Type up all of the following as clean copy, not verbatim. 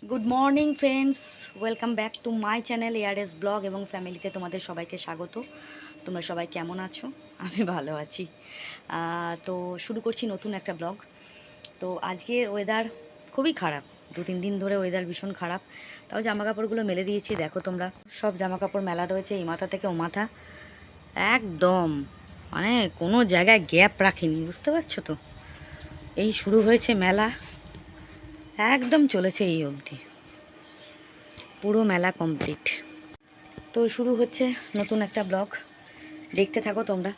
Good morning friends, welcome back to my channel ARS blog এবং ফ্যামিলিতে তোমাদের সবাইকে স্বাগত। তোমরা সবাই কেমন আছো? আমি ভালো আছি। তো শুরু করছি নতুন একটা ব্লগ। তো আজকের ওয়েদার খুবই খারাপ, 2-3 দিন ধরে ওয়েদার ভীষণ খারাপ। তাও জামা কাপড়গুলো মেলে দিয়েছি, দেখো তোমরা। সব জামা কাপড় মেলা রয়েছে, এই মাথা থেকে ও মাথা, একদম মানে কোনো জায়গায় গ্যাপ রাখিনি, বুঝতে পারছো তো? এই শুরু হয়েছে মেলা, একদম চলেছে এই অবধি, পুরো মেলা কমপ্লিট। তো শুরু হচ্ছে নতুন একটা ব্লগ, দেখতে থাকো তোমরা।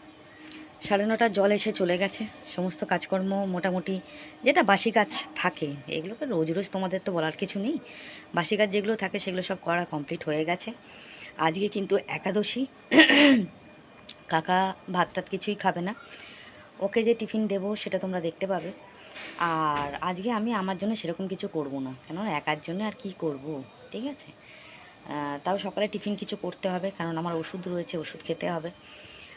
9:30 জল এসে চলে গেছে, সমস্ত কাজকর্ম মোটামুটি যেটা বাসি কাজ থাকে, এগুলোকে রোজ রোজ তোমাদের তো বলার কিছু নেই। বাসি কাজ যেগুলো থাকে সেগুলো সব করা কমপ্লিট হয়ে গেছে। আজকে কিন্তু একাদশী, কাকা ভাত টাত কিছুই খাবে না, ওকে যে টিফিন দেবো সেটা তোমরা দেখতে পাবে। আর আজকে আমি আমার জন্য সেরকম কিছু করব না, কেন একার জন্য আর কি করব, ঠিক আছে। তাও সকালে টিফিন কিছু করতে হবে, কারণ আমার ওষুধ রয়েছে, ওষুধ খেতে হবে।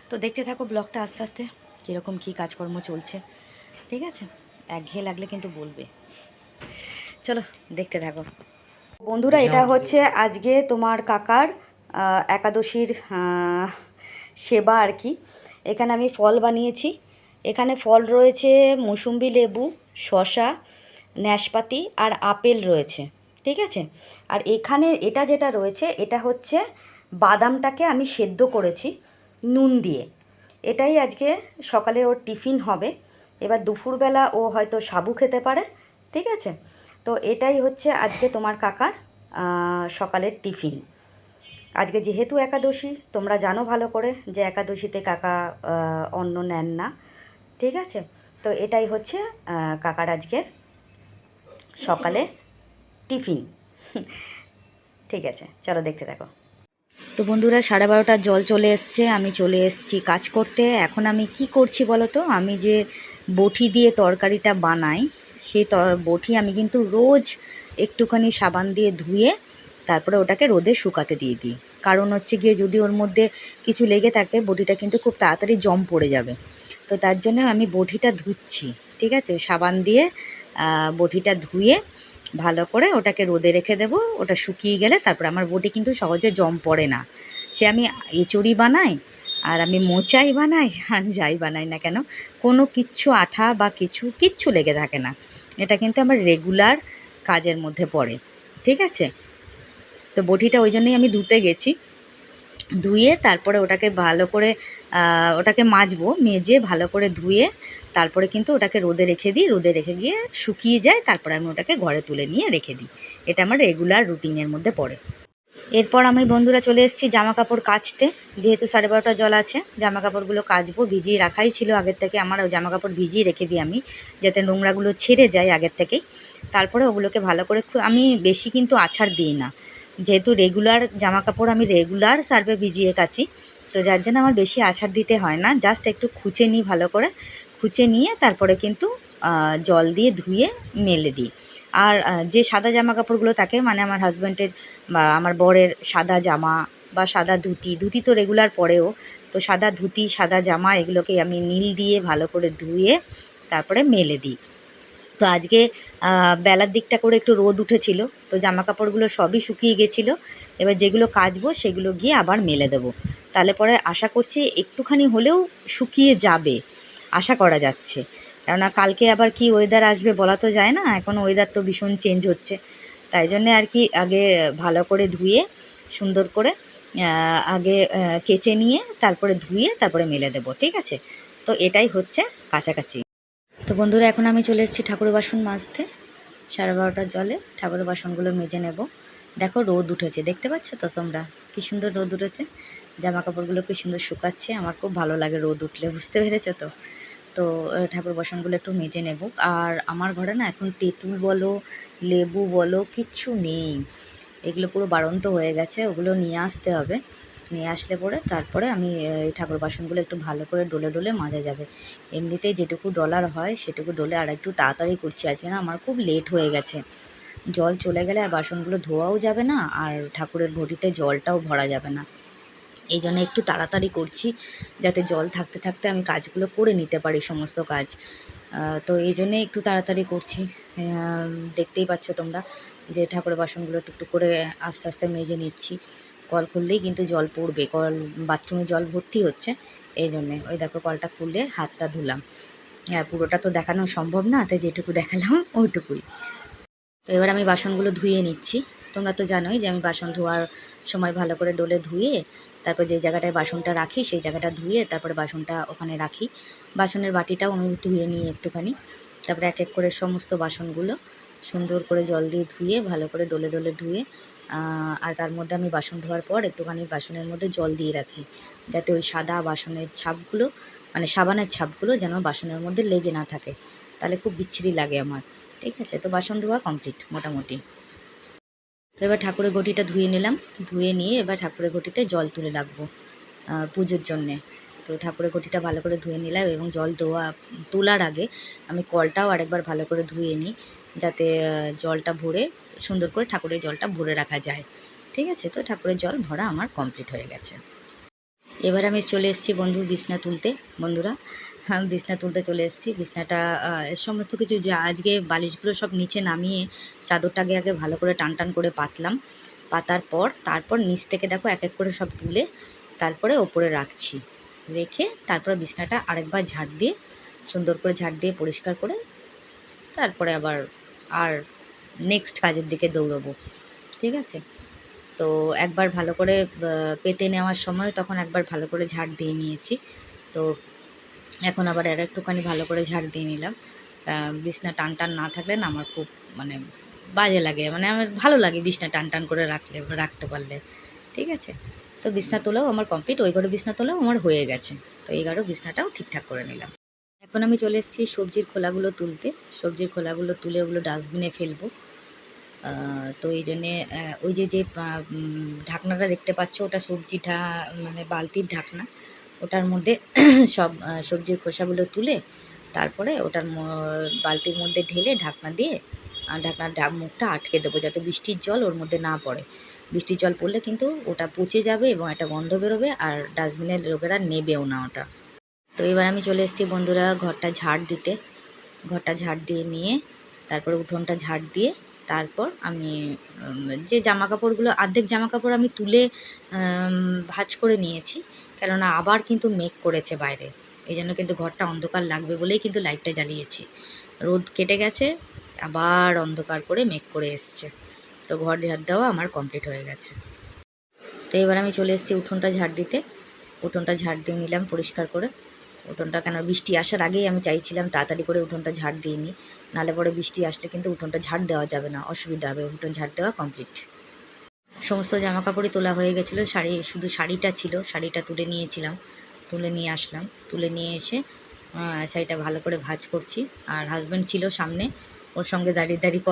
তো দেখতে থাকো ব্লগটা আস্তে আস্তে, কীরকম কী কাজকর্ম চলছে, ঠিক আছে। একঘেয়ে লাগলে কিন্তু বলবে। চলো দেখতে থাকো বন্ধুরা। এটা হচ্ছে আজকে তোমার কাকার একাদশীর সেবা আর কি। এখানে আমি ফল বানিয়েছি। এখানে ফল রয়েছে মুসুম্বি লেবু, শসা, নাশপাতি আর আপেল রয়েছে, ঠিক আছে। আর এখানে এটা যেটা রয়েছে এটা হচ্ছে বাদামটাকে আমি সেদ্ধ করেছি নুন দিয়ে। এটাই আজকে সকালে ওর টিফিন হবে। এবার দুপুরবেলা ও হয়তো সাবু খেতে পারে, ঠিক আছে। তো এটাই হচ্ছে আজকে তোমার কাকার সকালের টিফিন। আজকে যেহেতু একাদশী, তোমরা জানো ভালো করে যে একাদশীতে কাকা অন্ন নেন না, ঠিক আছে। তো এটাই হচ্ছে কাকার আজকের সকালে টিফিন। ঠিক আছে, চলো দেখতে থাকো। তো বন্ধুরা, 12:30 জল চলে এসছে, আমি চলে এসেছি কাজ করতে। এখন আমি কি করছি বলো তো? আমি যে বটি দিয়ে তরকারিটা বানাই, সেই বটি আমি কিন্তু রোজ একটুখানি সাবান দিয়ে ধুয়ে তারপরে ওটাকে রোদে শুকাতে দিয়ে দিই। কারণ হচ্ছে গিয়ে যদি ওর মধ্যে কিছু লেগে থাকে, বটিটা কিন্তু খুব তাড়াতাড়ি জং পড়ে যাবে। তো তার জন্য আমি বটিটা ধুচ্ছি, ঠিক আছে। সাবান দিয়ে বটিটা ধুয়ে ভালো করে ওটাকে রোদে রেখে দেবো। ওটা শুকিয়ে গেলে তারপরে আমার বটি কিন্তু সহজে জং পড়ে না। সে আমি এঁচড়ি বানাই, আর আমি মোচাই বানাই, আর যাই বানাই না কেন, কোনো কিচ্ছু আঠা বা কিচ্ছু লেগে থাকে না। এটা কিন্তু আমার রেগুলার কাজের মধ্যে পড়ে, ঠিক আছে। তো বটিটা ওই জন্যই আমি ধুতে গেছি। ধুয়ে তারপরে ওটাকে ভালো করে ওটাকে মাজবো, মেজে ভালো করে ধুয়ে তারপরে কিন্তু ওটাকে রোদে রেখে দিই। রোদে রেখে গিয়ে শুকিয়ে যায়, তারপরে আমি ওটাকে ঘরে তুলে নিয়ে রেখে দিই। এটা আমার রেগুলার রুটিনের মধ্যে পড়ে। এরপর আমি বন্ধুরা চলে এসেছি জামা কাপড় কাচতে। যেহেতু 12:30 জল আছে, জামা কাপড়গুলো কাচবো। ভিজিয়ে রাখাই ছিল আগের থেকে, আমার ওই জামা কাপড় ভিজিয়ে রেখে দিই আমি, যাতে নোংরাগুলো ছেড়ে যায় আগের থেকেই। তারপরে ওগুলোকে ভালো করে আমি বেশি কিন্তু আছাড় দিই না, যেহেতু রেগুলার জামা কাপড় আমি রেগুলার সার্ফে ভিজিয়ে কাচি। তো যার জন্য আমার বেশি আছাড় দিতে হয় না, জাস্ট একটু খুঁচে নিই, ভালো করে খুঁচে নিয়ে তারপরে কিন্তু জল দিয়ে ধুয়ে মেলে দিই। আর যে সাদা জামা কাপড়গুলো থাকে, মানে আমার হাজব্যান্ডের বা আমার বরের সাদা জামা বা সাদা ধুতি তো রেগুলার পরেও, তো সাদা ধুতি, সাদা জামা, এগুলোকে আমি নীল দিয়ে ভালো করে ধুয়ে তারপরে মেলে দিই। তো আজকে বেলার দিকটা করে একটু রোদ উঠেছিল, তো জামা কাপড়গুলো সবই শুকিয়ে গেছিলো। এবার যেগুলো কাচবো সেগুলো গিয়ে আবার মেলে দেবো। তাহলে পরে আশা করছি একটুখানি হলেও শুকিয়ে যাবে, আশা করা যাচ্ছে। কেননা কালকে আবার কি ওয়েদার আসবে বলা তো যায় না, এখন ওয়েদার তো ভীষণ চেঞ্জ হচ্ছে। তাই জন্যে আর কি আগে ভালো করে ধুয়ে সুন্দর করে আগে কেচে নিয়ে তারপরে ধুয়ে তারপরে মেলে দেবো, ঠিক আছে। তো এটাই হচ্ছে কাছাকাছি। তো বন্ধুরা, এখন আমি চলে এসেছি ঠাকুরের বাসন মাজতে। 12:30 জলে ঠাকুরের বাসনগুলো মেজে নেব। দেখো রোদ উঠেছে, দেখতে পাচ্ছ তো তোমরা, কী সুন্দর রোদ উঠেছে। জামা কাপড়গুলো কী সুন্দর শুকাচ্ছে, আমার খুব ভালো লাগে রোদ উঠলে, বুঝতে পেরেছো তো। তো ঠাকুর বাসনগুলো একটু মেজে নেব। আর আমার ঘরে না এখন তেঁতুল বলো, লেবু বলো, কিচ্ছু নেই। এগুলো পুরো বাড়ন্ত হয়ে গেছে, ওগুলো নিয়ে আসতে হবে। নিয়ে আসলে পরে তারপরে আমি এই ঠাকুর বাসনগুলো একটু ভালো করে ডলে ডলে মাজা যাবে। এমনিতেই যেটুকু ডলার হয় সেটুকু ডলে, আর একটু তাড়াতাড়ি করছি আজকে, না আমার খুব লেট হয়ে গেছে। জল চলে গেলে আর বাসনগুলো ধোয়াও যাবে না, আর ঠাকুরের ঘটিতে জলটাও ভরা যাবে না। এই জন্য একটু তাড়াতাড়ি করছি, যাতে জল থাকতে থাকতে আমি কাজগুলো করে নিতে পারি, সমস্ত কাজ। তো এই জন্যে একটু তাড়াতাড়ি করছি। দেখতেই পাচ্ছ তোমরা, যে ঠাকুরের বাসনগুলো টুকটুক করে আস্তে আস্তে মেজে নিচ্ছি। কল খুললেই কিন্তু জল পড়বে, কল বাথরুমে জল ভর্তি হচ্ছে, এই জন্যে। ওই দেখো কলটা খুলে হাতটা ধুলাম। হ্যাঁ, পুরোটা তো দেখানো সম্ভব না, তাই যেটুকু দেখালাম ওইটুকুই। তো এবার আমি বাসনগুলো ধুয়ে নিচ্ছি। তোমরা তো জানোই যে আমি বাসন ধোয়ার সময় ভালো করে ডোলে ধুয়ে তারপর যে জায়গাটায় বাসনটা রাখি সেই জায়গাটা ধুয়ে তারপরে বাসনটা ওখানে রাখি। বাসনের বাটিটাও আমি ধুয়ে নিই একটুখানি। তারপরে এক এক করে সমস্ত বাসনগুলো সুন্দর করে জল দিয়ে ধুয়ে ভালো করে ডোলে ডোলে ধুয়ে আর তার মধ্যে আমি বাসন ধোয়ার পর একটুখানি বাসনের মধ্যে জল দিয়ে রাখি, যাতে ওই সাদা বাসনের ছাপগুলো মানে সাবানের ছাপগুলো যেন বাসনের মধ্যে লেগে না থাকে, তাহলে খুব বিচ্ছিরি লাগে আমার। ঠিক আছে, তো বাসন ধোয়া কমপ্লিট মোটামুটি। তো এবার ঠাকুরের ঘটিটা ধুয়ে নিলাম, ধুয়ে নিয়ে এবার ঠাকুরের ঘটিতে জল তুলে রাখবো পুজোর জন্যে। তো ঠাকুরের ঘটিটা ভালো করে ধুয়ে নিলাম এবং জল তোলার আগে আমি কলটাও আরেকবার ভালো করে ধুয়ে নিই, যাতে জলটা ভরে সুন্দর করে ঠাকুরের জলটা ভরে রাখা যায়। ঠিক আছে, তো ঠাকুরের জল ভরা আমার কমপ্লিট হয়ে গেছে। এবার আমি চলে এসেছি বিছনা তুলতে। বন্ধুরা, বিছনা তুলতে চলে এসেছি। বিছনাটা সমস্ত কিছু আজকে বালিশগুলো সব নিচে নামিয়ে চাদরটাকে আগে ভালো করে টান টান করে পাতলাম। পাতার পর তারপর নিচ থেকে দেখো এক এক করে সব তুলে তারপরে ওপরে রাখছি। রেখে তারপরে বিছনাটা আরেকবার ঝাড় দিয়ে সুন্দর করে ঝাড় দিয়ে পরিষ্কার করে তারপরে আবার আর নেক্সট কাজের দিকে দৌড়বো। ঠিক আছে, তো একবার ভালো করে পেতে নেওয়ার সময় তখন একবার ভালো করে ঝাড় দিয়ে নিয়েছি। তো এখন আবার আর একটুখানি ভালো করে ঝাড় দিয়ে নিলাম। বিছনা টান টান না থাকলে না আমার খুব মানে বাজে লাগে, মানে আমার ভালো লাগে বিছনা টান টান করে রাখতে পারলে। ঠিক আছে, তো বিছনা তোলাও আমার কমপ্লিট, ওই ঘরে বিছনা তোলাও আমার হয়ে গেছে। তো এই ঘরে বিছনাটাও ঠিকঠাক করে নিলাম। এখন আমি চলে এসেছি সবজির খোলাগুলো তুলতে। সবজির খোলাগুলো তুলে ওগুলো ডাস্টবিনে ফেলবো। তো এই জন্যে ওই যে ঢাকনাটা দেখতে পাচ্ছ ওটা মানে বালতির ঢাকনা, ওটার মধ্যে সব সবজির খোসাগুলো তুলে তারপরে ওটার বালতির মধ্যে ঢেলে ঢাকনা দিয়ে ঢাকনার মুখটা আটকে দেবো, যাতে বৃষ্টির জল ওর মধ্যে না পড়ে। বৃষ্টির জল পড়লে কিন্তু ওটা পচে যাবে এবং একটা গন্ধ বেরোবে, আর ডাস্টবিনের লোকেরা নেবেও না ওটা। তো এবার আমি চলে এসেছি বন্ধুরা ঘরটা ঝাড় দিতে। ঘরটা ঝাড় দিয়ে নিয়ে তারপরে উঠোনটা ঝাড় দিয়ে তারপর আমি যে জামা কাপড়গুলো অর্ধেক জামা কাপড় আমি তুলে ভাঁজ করে নিয়েছি, কেননা আবার কিন্তু মেঘ করেছে বাইরে, এই জন্য কিন্তু ঘরটা অন্ধকার লাগবে বলেই কিন্তু লাইটটা জ্বালিয়েছি। রোদ কেটে গেছে, আবার অন্ধকার করে মেঘ করে এসছে। তো ঘর ঝাড় দেওয়া আমার কমপ্লিট হয়ে গেছে। তো এবার আমি চলে এসেছি উঠোনটা ঝাড় দিতে। উঠোনটা ঝাড় দিয়ে নিলাম পরিষ্কার করে। উঠোনটা কেন বৃষ্টি আসার আগেই আমি চাইছিলাম তাড়াতাড়ি করে উঠোনটা ঝাড় দিয়ে নিই, নাহলে পরে বৃষ্টি আসলে কিন্তু উঠোনটা ঝাড় দেওয়া যাবে না, অসুবিধা হবে। উঠোন ঝাড় দেওয়া কমপ্লিট। সমস্ত জামা কাপড়ই তোলা হয়ে গেছিলো, শুধু শাড়িটা ছিল, শাড়িটা তুলে নিয়েছিলাম, তুলে নিয়ে আসলাম। তুলে নিয়ে এসে শাড়িটা ভালো করে ভাঁজ করছি। আর হাজব্যান্ড ছিল সামনে, ওর সঙ্গে দাঁড়িয়ে দাঁড়িয়ে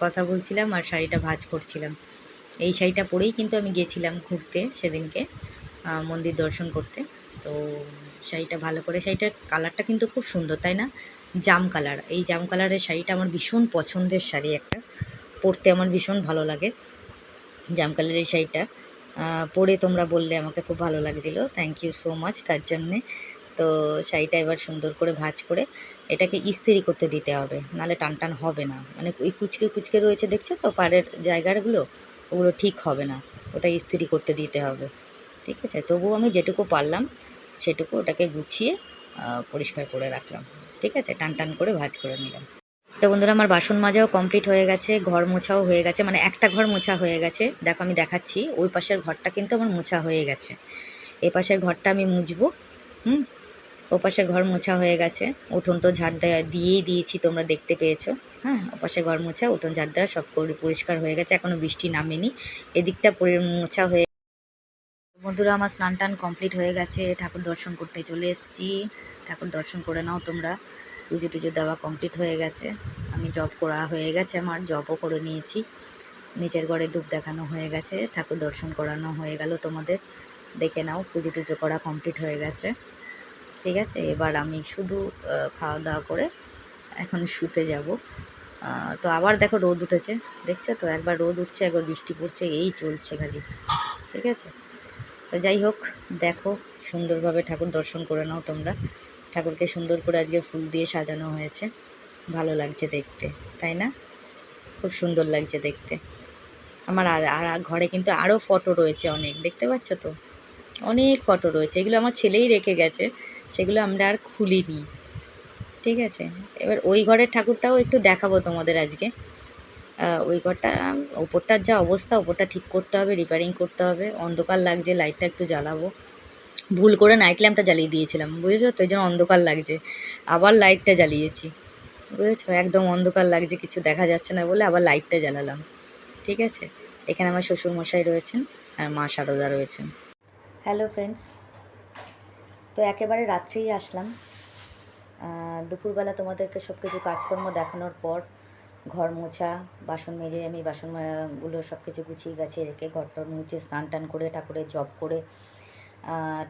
কথা বলছিলাম আর শাড়িটা ভাঁজ করছিলাম। এই শাড়িটা পরেই কিন্তু আমি গিয়েছিলাম ঘুরতে সেদিনকে, মন্দির দর্শন করতে। তো শাড়িটা ভালো করে, শাড়িটার কালারটা কিন্তু খুব সুন্দর, তাই না? জাম কালার, এই জাম কালারের শাড়িটা আমার ভীষণ পছন্দের শাড়ি একটা, পরতে আমার ভীষণ ভালো লাগে। জাম কালারের শাড়িটা পরে তোমরা বললে আমাকে খুব ভালো লাগছিলো, থ্যাংক ইউ সো মাচ তার জন্যে। তো শাড়িটা এবার সুন্দর করে ভাঁজ করে এটাকে ইস্ত্রি করতে দিতে হবে, নাহলে টান টান হবে না। মানে ওই কুচকে কুচকে রয়েছে দেখছো তো পাড়ের জায়গাগুলো, ওগুলো ঠিক হবে না, ওটা ইস্ত্রি করতে দিতে হবে। ঠিক আছে, তবুও আমি যেটুকু পারলাম সেটুকু ওটাকে গুছিয়ে পরিষ্কার করে রাখলাম। ঠিক আছে, টান টান করে ভাঁজ করে নিলাম। তো বন্ধুরা, আমার বাসন মাজাও কমপ্লিট হয়ে গেছে, ঘর মোছাও হয়ে গেছে, মানে একটা ঘর মোছা হয়ে গেছে। দেখো আমি দেখাচ্ছি, ওই পাশের ঘরটা কিন্তু আমার মোছা হয়ে গেছে, এ পাশের ঘরটা আমি মুছবো। ও পাশের ঘর মোছা হয়ে গেছে, উঠোন তো ঝাড় দিয়েই দিয়েছি, তোমরা দেখতে পেয়েছো। হ্যাঁ, ও পাশে ঘর মোছা, উঠোন ঝাড় দেওয়া সব পরিষ্কার হয়ে গেছে, এখনও বৃষ্টি নামেনি। এদিকটা মোছা হয়ে। বন্ধুরা, আমার স্নান টান কমপ্লিট হয়ে গেছে, ঠাকুর দর্শন করতে চলে এসেছি। ঠাকুর দর্শন করে নাও তোমরা। পুজো টুজো দেওয়া কমপ্লিট হয়ে গেছে, আমি জব করা হয়ে গেছে, আমার জবও করে নিয়েছি। নিচের ঘরে ধূপ দেখানো হয়ে গেছে, ঠাকুর দর্শন করানো হয়ে গেল তোমাদের, দেখে নাও। পুজো টুজো করা কমপ্লিট হয়ে গেছে। ঠিক আছে, এবার আমি শুধু খাওয়া দাওয়া করে এখন শুতে যাব। তো আবার দেখো রোদ উঠেছে, দেখছো তো, একবার রোদ উঠছে একবার বৃষ্টি পড়ছে, এই চলছে খালি। ঠিক আছে, তো যাই হোক, দেখো সুন্দরভাবে ঠাকুর দর্শন করে নাও তোমরা। ঠাকুরকে সুন্দর করে আজকে ফুল দিয়ে সাজানো হয়েছে, ভালো লাগছে দেখতে, তাই না? খুব সুন্দর লাগছে দেখতে। আমার আর ঘরে কিন্তু আরও ফটো রয়েছে অনেক, দেখতে পাচ্ছ তো? অনেক ফটো রয়েছে, এগুলো আমার ছেলেই রেখে গেছে, সেগুলো আমরা আর খুলিনি। ঠিক আছে, এবার ওই ঘরের ঠাকুরটাও একটু দেখাবো তোমাদের আজকে। ওই ঘরটা ওপরটার যা অবস্থা, ওপরটা ঠিক করতে হবে, রিপেয়ারিং করতে হবে। অন্ধকার লাগছে, লাইটটা একটু জ্বালাবো। ভুল করে নাইট ল্যাম্পটা জ্বালিয়ে দিয়েছিলাম, বুঝেছো তো? এই জন্য অন্ধকার লাগছে, আবার লাইটটা জ্বালিয়েছি, বুঝেছো? একদম অন্ধকার লাগছে, কিছু দেখা যাচ্ছে না বলে আবার লাইটটা জ্বালালাম। ঠিক আছে, এখানে আমার শ্বশুরমশাই রয়েছেন আর মা সারদা রয়েছেন। হ্যালো ফ্রেন্ডস, তো একেবারে রাত্রেই আসলাম। দুপুরবেলা তোমাদেরকে সব কিছু কাজকর্ম দেখানোর পর ঘর মোছা, বাসন মেজে আমি বাসনগুলো সব কিছু গুছিয়ে গাছিয়ে রেখে ঘরটা মুছে স্নান টান করে ঠাকুরের জপ করে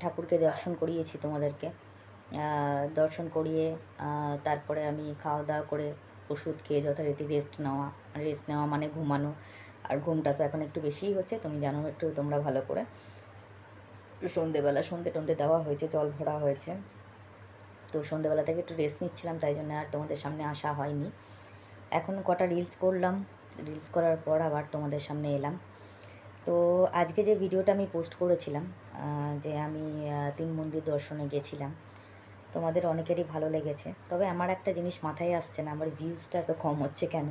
ঠাকুরকে দর্শন করিয়েছি তোমাদেরকে। দর্শন করিয়ে তারপরে আমি খাওয়া দাওয়া করে ওষুধ খেয়ে যথারীতি রেস্ট নেওয়া মানে ঘুমানো। আর ঘুমটা তো এখন একটু বেশিই হচ্ছে, তুমি জানো একটু তোমরা ভালো করে। সন্ধেবেলা সন্ধে টন্ধে দেওয়া হয়েছে, জল ভরা হয়েছে, তো সন্ধেবেলা থেকে একটু রেস্ট নিচ্ছিলাম, তাই জন্য আর তোমাদের সামনে আসা হয়নি। এখন কটা রিলস করলাম, রিলস করার পর আবার তোমাদের সামনে এলাম। তো আজকে যে ভিডিওটা আমি পোস্ট করেছিলাম, যে আমি 3 মন্দির দর্শনে গেছিলাম, তোমাদের অনেকেরই ভালো লেগেছে। তবে আমার একটা জিনিস মাথায় আসছে না, আমার ভিউজটা এত কম হচ্ছে কেন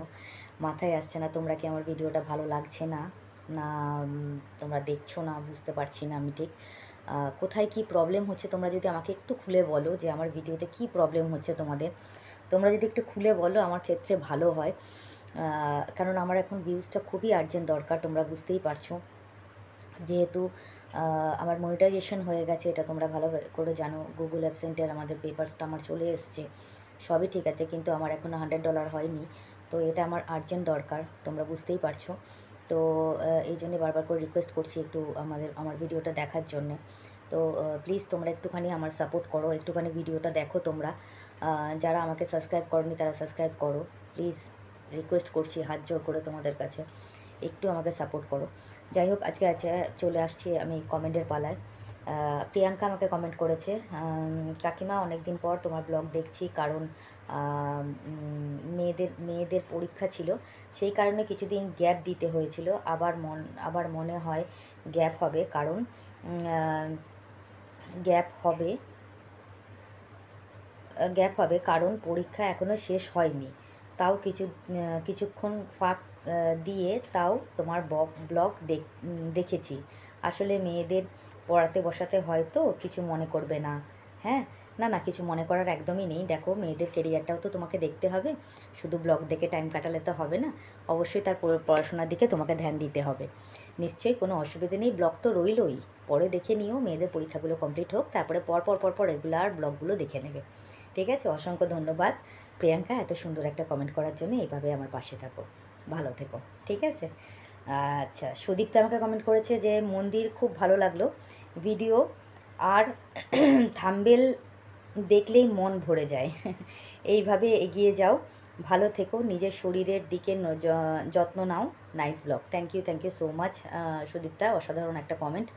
মাথায় আসছে না। তোমরা কি আমার ভিডিওটা ভালো লাগছে না, না তোমরা দেখছো না, বুঝতে পারছি না আমি ঠিক। কোথায় কি প্রবলেম হচ্ছে তোমরা যদি আমাকে একটু খুলে বলো যে আমার ভিডিওতে কি প্রবলেম হচ্ছে তোমাদের। তোমরা যদি একটু খুলে বলো আমার ক্ষেত্রে ভালো হয়, কারণ আমার এখন ভিউজটা খুবই আর্জেন্ট দরকার, তোমরা বুঝতেই পারছো। যেহেতু আমার মনিটাইজেশন হয়ে গেছে, এটা তোমরা ভালো করে জানো। গুগল অ্যাপসেন্টের আমাদের পেপারসটা আমার চলে এসছে, সবই ঠিক আছে, কিন্তু আমার এখনও $100 হয়নি। তো এটা আমার আর্জেন্ট দরকার, তোমরা বুঝতেই পারছো। তো এই জন্যে বারবার করে রিকোয়েস্ট করছি একটু আমার ভিডিওটা দেখার জন্যে। তো প্লিজ তোমরা একটুখানি আমার সাপোর্ট করো, একটুখানি ভিডিওটা দেখো তোমরা। যারা আমাকে সাবস্ক্রাইব করনি তারা সাবস্ক্রাইব করো প্লিজ, রিকোয়েস্ট করছি হাত জোর করে তোমাদের কাছে, একটু আমাকে সাপোর্ট করো। যাই হোক, আজকে চলে আসছি আমি কমেন্টের পালায়। প্রিয়াঙ্কা আমাকে কমেন্ট করেছে, কাকিমা অনেক দিন পর তোমার ব্লগ দেখছি, কারণ মেয়েদের পরীক্ষা ছিল, সেই কারণে কিছুদিন গ্যাপ দিতে হয়েছিল। আবার মনে হয় গ্যাপ হবে, কারণ গ্যাপ হবে গ্যাপ হবে কারণ পরীক্ষা এখনও শেষ হয়নি। তাও কিছুক্ষণ ফাঁক দিয়ে তাও তোমার ব্লগ দেখেছি। আসলে মেয়েদের পড়াতে বসাতে হয়তো কিছু মনে করবে না। হ্যাঁ, না কিছু মনে করার একদমই নেই। দেখো, মেয়েদের কেরিয়ারটাও তো তোমাকে দেখতে হবে, শুধু ব্লগ দেখে টাইম কাটালে তো হবে না। অবশ্যই তার পড়াশোনার দিকে তোমাকে ধ্যান দিতে হবে। নিশ্চয়ই কোনো অসুবিধে নেই, ব্লগ তো রইলই, পরে দেখে নিও। মেয়েদের পরীক্ষাগুলো কমপ্লিট হোক, তারপরে পর রেগুলার ব্লগগুলো দেখে নেবে। ঠিক আছে, অসংখ্য ধন্যবাদ প্রিয়াঙ্কা এত সুন্দর একটা কমেন্ট করার জন্য। এইভাবে আমার পাশে থাকো, ভালো থেকো, ঠিক আছে? আচ্ছা, সুদীপ্ত আমাকে কমেন্ট করেছে যে মন্দির খুব ভালো লাগলো, ভিডিও আর থাম্বেল দেখলেই মন ভরে যায়। এইভাবে এগিয়ে যাও, ভালো থেকো, নিজের শরীরের দিকে যত্ন নাও। Nice blog, thank you so much Sudipta, অসাধারণ একটা কমেন্ট।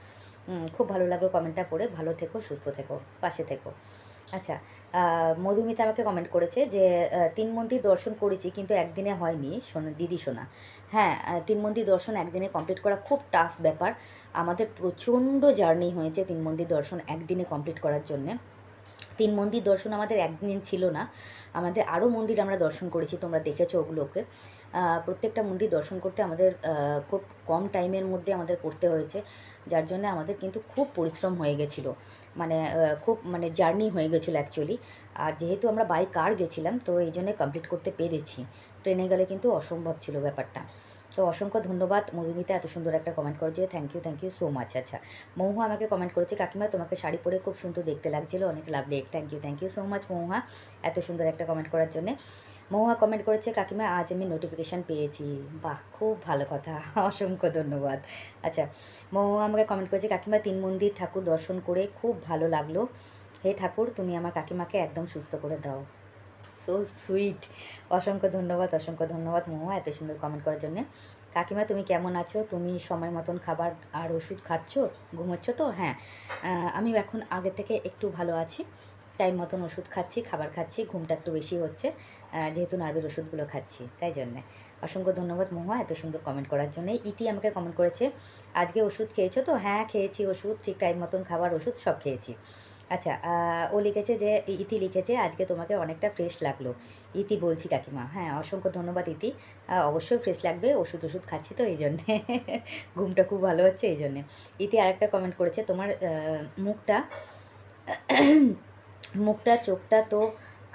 খুব ভালো লাগলো কমেন্টটা পড়ে। ভালো থেকো, সুস্থ থেকো, পাশে থেকো। আচ্ছা, মধুমিতা আমাকে কমেন্ট করেছে যে 3 মন্দির দর্শন করেছি কিন্তু একদিনে হয়নি দিদি সোনা। হ্যাঁ, 3 মন্দির দর্শন একদিনে কমপ্লিট করা খুব টাফ ব্যাপার। আমাদের প্রচণ্ড জার্নি হয়েছে 3 মন্দির দর্শন একদিনে কমপ্লিট করার জন্যে। 3 মন্দির দর্শন আমাদের একদিন ছিল না, আমাদের আরও মন্দির আমরা দর্শন করেছি, তোমরা দেখেছো ওগুলোকে। প্রত্যেকটা মন্দির দর্শন করতে আমাদের খুব কম টাইমের মধ্যে আমাদের করতে হয়েছে, যার জন্য আমাদের কিন্তু খুব পরিশ্রম হয়ে গেছিলো, খুব জার্নি হয়ে গেছিলো অ্যাকচুয়ালি। আর যেহেতু আমরা বাই কার গেছিলাম, তো এই জন্যে কমপ্লিট করতে পেরেছি। ট্রেনে গেলে কিন্তু অসম্ভব ছিল ব্যাপারটা। তো অসংখ্য ধন্যবাদ মধুমিতা, এত সুন্দর একটা কমেন্ট করেছে, থ্যাংক ইউ সো মাচ। আচ্ছা, মহুয়া আমাকে কমেন্ট করেছে, কাকিমা তোমাকে শাড়ি পরে খুব সুন্দর দেখতে লাগছিলো, অনেক lovely. Thank you so much Mahua, এত সুন্দর একটা কমেন্ট করার জন্যে। মহুয়া কমেন্ট করেছে, কাকিমা আজ আমি নোটিফিকেশান পেয়েছি। বাহ, খুব ভালো কথা, অসংখ্য ধন্যবাদ। আচ্ছা, মহুয়া আমাকে কমেন্ট করেছে, কাকিমা 3 মন্দির ঠাকুর দর্শন করে খুব ভালো লাগলো। হে ঠাকুর, তুমি আমার কাকিমাকে একদম সুস্থ করে দাও। সো সুইট, অসংখ্য ধন্যবাদ মহুয়া, এত সুন্দর কমেন্ট করার জন্যে। কাকিমা তুমি কেমন আছো? তুমি সময় মতন খাবার আর ওষুধ খাচ্ছ, ঘুমোচ্ছ তো? হ্যাঁ, আমি এখন আগে থেকে একটু ভালো আছি, টাইম মতন ওষুধ খাচ্ছি, খাবার খাচ্ছি, ঘুমটা একটু বেশি হচ্ছে, যেহেতু নার্ভের ওষুধগুলো খাচ্ছি তাই জন্যে। অসংখ্য ধন্যবাদ মহুয়া এত সুন্দর কমেন্ট করার জন্য। ইতি আমাকে কমেন্ট করেছে, আজকে ওষুধ খেয়েছো তো? হ্যাঁ খেয়েছি ওষুধ, ঠিক টাইম মতন খাবার ওষুধ সব খেয়েছি। আচ্ছা, ও লিখেছে যে, ইতি লিখেছে আজকে তোমাকে অনেকটা ফ্রেশ লাগলো। ইতি বলছি কাকিমা। হ্যাঁ অসংখ্য ধন্যবাদ ইতি। অবশ্যই ফ্রেশ লাগবে, ওষুধ খাচ্ছি তো এই জন্যে। ঘুমটা খুব ভালো হচ্ছে এই জন্যে। ইতি আরেকটা কমেন্ট করেছে, তোমার মুখটা মুখটা চোখটা তো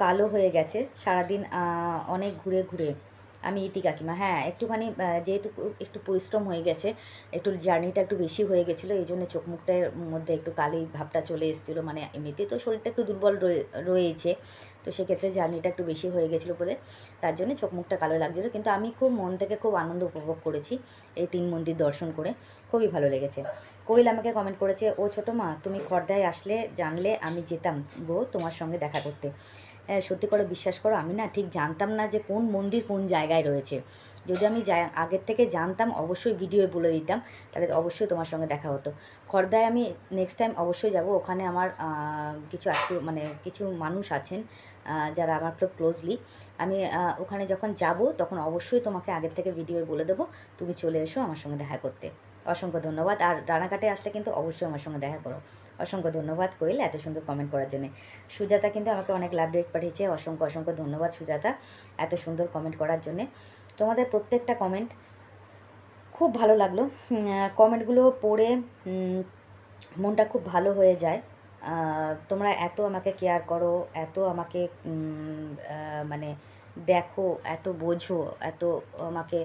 কালো হয়ে গেছে সারাদিন অনেক ঘুরে ঘুরে। আমি ইতি কাকিমা। হ্যাঁ একটুখানি যেহেতু একটু পরিশ্রম হয়ে গেছে, একটু জার্নিটা একটু বেশি হয়ে গেছিলো, এই জন্য চোখ মুখটার মধ্যে একটু কালি ভাবটা চলে এসেছিলো। মানে এমনিতে তো শরীরটা একটু দুর্বল রয়েছে, তো সেক্ষেত্রে জার্নিটা একটু বেশি হয়ে গেছিলো বলে তার জন্য চোখ মুখটা কালো লাগছিলো। কিন্তু আমি খুব মন থেকে খুব আনন্দ উপভোগ করেছি এই 3 মন্দির দর্শন করে, খুবই ভালো লেগেছে। কোয়েল আমাকে কমেন্ট করেছে, ও ছোটো মা তুমি খড়দায় আসলে জানলে আমি যেতাম গো তোমার সঙ্গে দেখা করতে। সত্যি করে বিশ্বাস করো, আমি না ঠিক জানতাম না যে কোন মন্দির কোন জায়গায় রয়েছে। যদি আমি আগের থেকে জানতাম অবশ্যই ভিডিওয়ে বলে দিতাম, তাহলে অবশ্যই তোমার সঙ্গে দেখা হতো। খড়দায় আমি নেক্সট টাইম অবশ্যই যাব। ওখানে আমার কিছু মানে কিছু মানুষ আছেন যারা আমার খুব ক্লোজলি। আমি ওখানে যখন যাব তখন অবশ্যই তোমাকে আগের থেকে ভিডিওয়ে বলে দেবো, তুমি চলে এসো আমার সঙ্গে দেখা করতে। অসংখ্য ধন্যবাদ। আর রানাঘাটে আসলে কিন্তু অবশ্যই আমার সঙ্গে দেখা করো। অসংখ্য ধন্যবাদ কোয়েল এত সুন্দর কমেন্ট করার জন্য। সুজাতা কিন্তু আমাকে অনেক লাভ রেট পাঠিয়েছে, অসংখ্য ধন্যবাদ সুজাতা এত সুন্দর কমেন্ট করার জন্যে। তোমাদের প্রত্যেকটা কমেন্ট খুব ভালো লাগলো। কমেন্টগুলো পড়ে মনটা খুব ভালো হয়ে যায়। তোমরা এত আমাকে কেয়ার করো, এত আমাকে মানে দেখো, এত বোঝো, এত আমাকে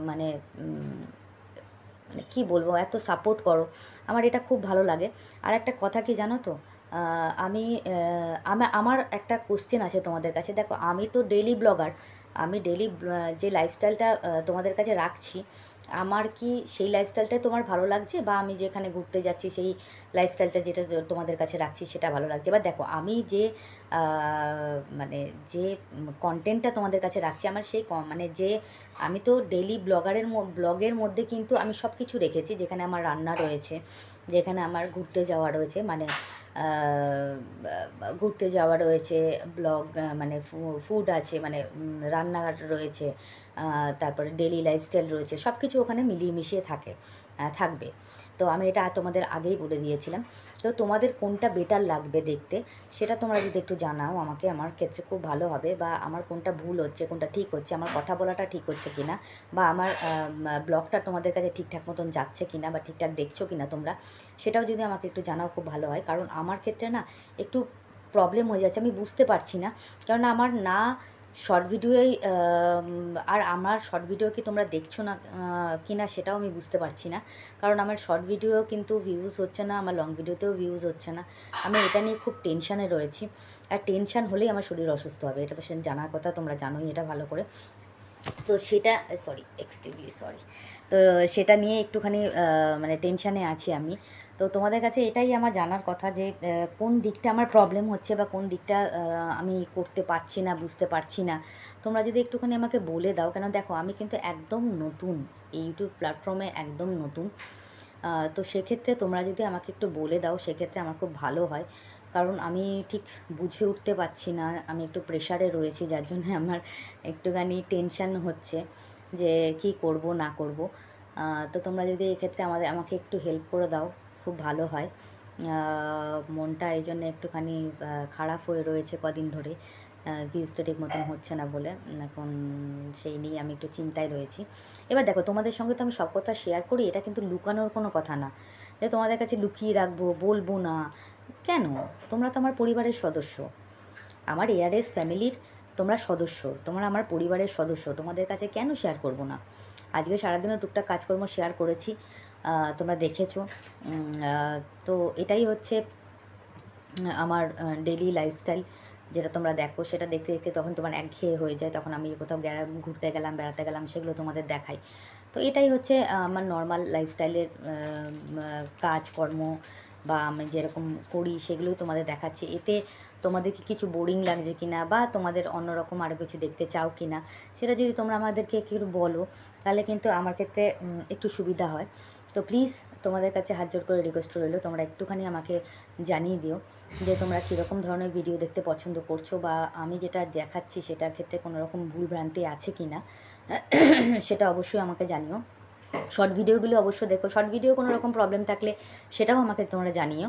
মানে মানে কী বলবো, এত সাপোর্ট করো, আমার এটা খুব ভালো লাগে। আর একটা কথা কি জানো তো, আমি আমার একটা কোশ্চেন আছে তোমাদের কাছে। দেখো আমি তো ডেইলি ব্লগার, আমি ডেইলি যে লাইফস্টাইলটা তোমাদের কাছে রাখছি, আমার কি সেই লাইফস্টাইলটাই তোমার ভালো লাগছে, বা আমি যেখানে ঘুরতে যাচ্ছি সেই লাইফস্টাইলটা যেটা তোমাদের কাছে রাখছি সেটা ভালো লাগছে? বা দেখো আমি যে মানে যে কন্টেন্টটা তোমাদের কাছে রাখছি, আমার সেই মানে যে আমি তো ডেইলি ব্লগের মধ্যে কিন্তু আমি সব কিছু রেখেছি, যেখানে আমার রান্না রয়েছে, যেখানে আমার ঘুরতে যাওয়া রয়েছে, মানে ঘুরতে যাওয়া রয়েছে, ব্লগ মানে ফুড আছে, মানে রান্নাঘাট রয়েছে, তারপরে ডেইলি লাইফস্টাইল রয়েছে, সব কিছু ওখানে মিলিয়ে মিশিয়ে থাকবে। তো আমি এটা তোমাদের আগেই বলে দিয়েছিলাম। তো তোমাদের কোনটা বেটার লাগবে দেখতে, সেটা তোমরা যদি একটু জানাও আমাকে, আমার ক্ষেত্রে খুব ভালো হবে। বা আমার কোনটা ভুল হচ্ছে, কোনটা ঠিক হচ্ছে, আমার কথা বলাটা ঠিক হচ্ছে কিনা, বা আমার ব্লগটা তোমাদের কাছে ঠিকঠাক মতন যাচ্ছে কিনা, বা ঠিকঠাক দেখছো কিনা তোমরা, সেটাও যদি আমাকে একটু জানাও খুব ভালো হয়। কারণ আমার ক্ষেত্রে না একটু প্রবলেম হয়ে যাচ্ছে, আমি বুঝতে পারছি না। কারণ আমার না শর্ট ভিডিওই, আর আমার শর্ট ভিডিও কি তোমরা দেখছো না কি না সেটাও আমি বুঝতে পারছি না। কারণ আমার শর্ট ভিডিও কিন্তু ভিউজ হচ্ছে না, আমার লং ভিডিওতেও ভিউজ হচ্ছে না। আমি এটা নিয়ে খুব টেনশানে রয়েছি। আর টেনশান হলেই আমার শরীর অসুস্থ হবে, এটা তো সে জানার কথা, তোমরা জানোই এটা ভালো করে। তো সেটা এক্সট্রিমলি সরি। তো সেটা নিয়ে একটুখানি মানে টেনশানে আছি আমি। তো তোমাদের কাছে এটাই আমার জানার কথা যে কোন দিকটা আমার প্রবলেম হচ্ছে, বা কোন দিকটা আমি করতে পারছি না, বুঝতে পারছি না। তোমরা যদি একটুখানি আমাকে বলে দাও। কেন দেখো আমি কিন্তু একদম নতুন, এই ইউটিউব প্ল্যাটফর্মে একদম নতুন। তো সেক্ষেত্রে তোমরা যদি আমাকে একটু বলে দাও সেক্ষেত্রে আমার খুব ভালো হয়। কারণ আমি ঠিক বুঝে উঠতে পারছি না, আমি একটু প্রেশারে রয়েছি, যার জন্য আমার একটুখানি টেনশান হচ্ছে যে কি করব না করব। তো তোমরা যদি এক্ষেত্রে আমাকে একটু হেল্প করে দাও খুব ভালো হয়। মনটা এই জন্য একটুখানি খারাপ হয়ে রয়েছে কদিন ধরে, ভিউজটা ঠিক মতন হচ্ছে না বলে। এখন সেই নিয়ে আমি একটু চিন্তায় রয়েছি। এবার দেখো তোমাদের সঙ্গে তো আমি সব কথা শেয়ার করি, এটা কিন্তু লুকানোর কোনো কথা না যে তোমাদের কাছে লুকিয়ে রাখবো, বলবো না। কেন? তোমরা তো আমার পরিবারের সদস্য, আমার এআরএস ফ্যামিলির তোমরা সদস্য, তোমরা আমার পরিবারের সদস্য, তোমাদের কাছে কেন শেয়ার করব না? আজকে সারাদিনের টুকটাক কাজকর্ম শেয়ার করেছি, তোমরা দেখেছো। তো এটাই হচ্ছে আমার ডেইলি লাইফস্টাইল, যেটা তোমরা দেখো, সেটা দেখতে দেখতে তখন তোমার একঘেয়ে হয়ে যায়। তখন আমি কোথাও ঘুরতে গেলাম, বেড়াতে গেলাম, সেগুলো তোমাদের দেখাই। তো এটাই হচ্ছে আমার নর্মাল লাইফস্টাইলের কাজকর্ম, বা আমি যেরকম করি সেগুলোই তোমাদের দেখাচ্ছি। এতে তোমাদেরকে কিছু বোরিং লাগছে কি না, বা তোমাদের অন্যরকম আরও কিছু দেখতে চাও কি না, সেটা যদি তোমরা আমাদেরকে একটু বলো, তাহলে কিন্তু আমার ক্ষেত্রে একটু সুবিধা হয়। তো প্লিজ তোমাদের কাছে হাত জোড় করে রিকোয়েস্ট রইল, তোমরা একটুখানি আমাকে জানিয়ে দিও যে তোমরা কীরকম ধরনের ভিডিও দেখতে পছন্দ করছো, বা আমি যেটা দেখাচ্ছি সেটার ক্ষেত্রে কোনো রকম ভুলভ্রান্তি আছে কি না। সেটা অবশ্যই আমাকে জানিও। শর্ট ভিডিওগুলো অবশ্যই দেখো, শর্ট ভিডিও কোনো রকম প্রবলেম থাকলে সেটাও আমাকে তোমরা জানিও।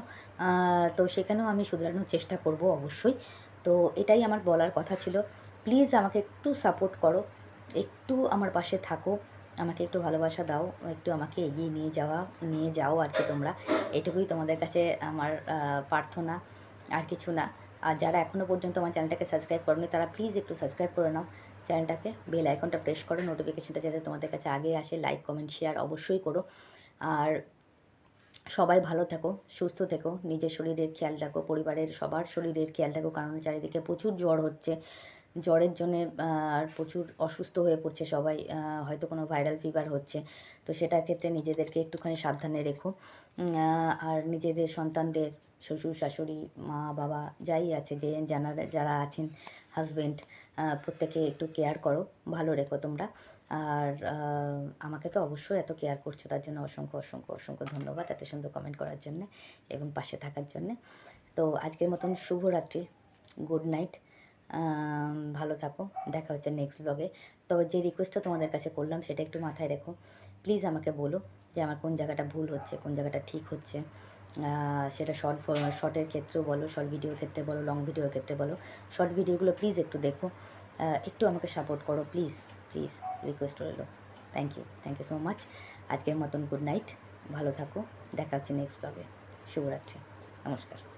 তো সেখানেও আমি শুধরানোর চেষ্টা করব অবশ্যই। তো এটাই আমার বলার কথা ছিল। প্লিজ আমাকে একটু সাপোর্ট করো, একটু আমার পাশে থাকো, আমাকে একটু ভালোবাসা দাও, একটু আমাকে এগিয়ে নিয়ে যাও আর কি তোমরা। এটুকুই তোমাদের কাছে আমার প্রার্থনা, আর কিছু না। আর যারা এখনও পর্যন্ত আমার চ্যানেলটাকে সাবস্ক্রাইব করোনি তারা প্লিজ একটু সাবস্ক্রাইব করে নাও চ্যানেলটাকে, বেল আইকনটা প্রেস করো, নোটিফিকেশনটা যাতে তোমাদের কাছে আগে আসে। লাইক কমেন্ট শেয়ার অবশ্যই করো। আর সবাই ভালো থেকো, সুস্থ থেকো, নিজের শরীরের খেয়াল রাখো, পরিবারের সবার শরীরের খেয়াল রাখো, কারণ চারিদিকে প্রচুর জ্বর হচ্ছে। জ্বরের জন্যে আর প্রচুর অসুস্থ হয়ে পড়ছে সবাই, হয়তো কোনো ভাইরাল ফিভার হচ্ছে। তো সেটার ক্ষেত্রে নিজেদেরকে একটুখানি সাবধানে রেখো। আর নিজেদের সন্তানদের, শ্বশুর শাশুড়ি, মা বাবা যাই আছে, যারা আছেন, হাজব্যান্ড, প্রত্যেকে একটু কেয়ার করো, ভালো রেখো তোমরা। আর আমাকে তো অবশ্যই এত কেয়ার করছো, তার জন্য অসংখ্য অসংখ্য অসংখ্য ধন্যবাদ এত সুন্দর কমেন্ট করার জন্যে এবং পাশে থাকার জন্যে। তো আজকের মতন শুভরাত্রি, গুড নাইট, ভালো থাকো, দেখা হচ্ছে নেক্সট ব্লগে। তবে যে রিকোয়েস্টটা তোমাদের কাছে করলাম সেটা একটু মাথায় রেখো, প্লিজ আমাকে বলো যে আমার কোন জায়গাটা ভুল হচ্ছে, কোন জায়গাটা ঠিক হচ্ছে। সেটা শর্টের ক্ষেত্রেও বলো, শর্ট ভিডিওর ক্ষেত্রে বলো, লং ভিডিওর ক্ষেত্রে বলো। শর্ট ভিডিওগুলো প্লিজ একটু দেখো, একটু আমাকে সাপোর্ট করো প্লিজ, প্লিজ রিকোয়েস্ট রইলো। Thank you so much. আজকের মতন গুড নাইট, ভালো থাকো, দেখা হচ্ছে নেক্সট ব্লগে। শুভরাত্রি, নমস্কার।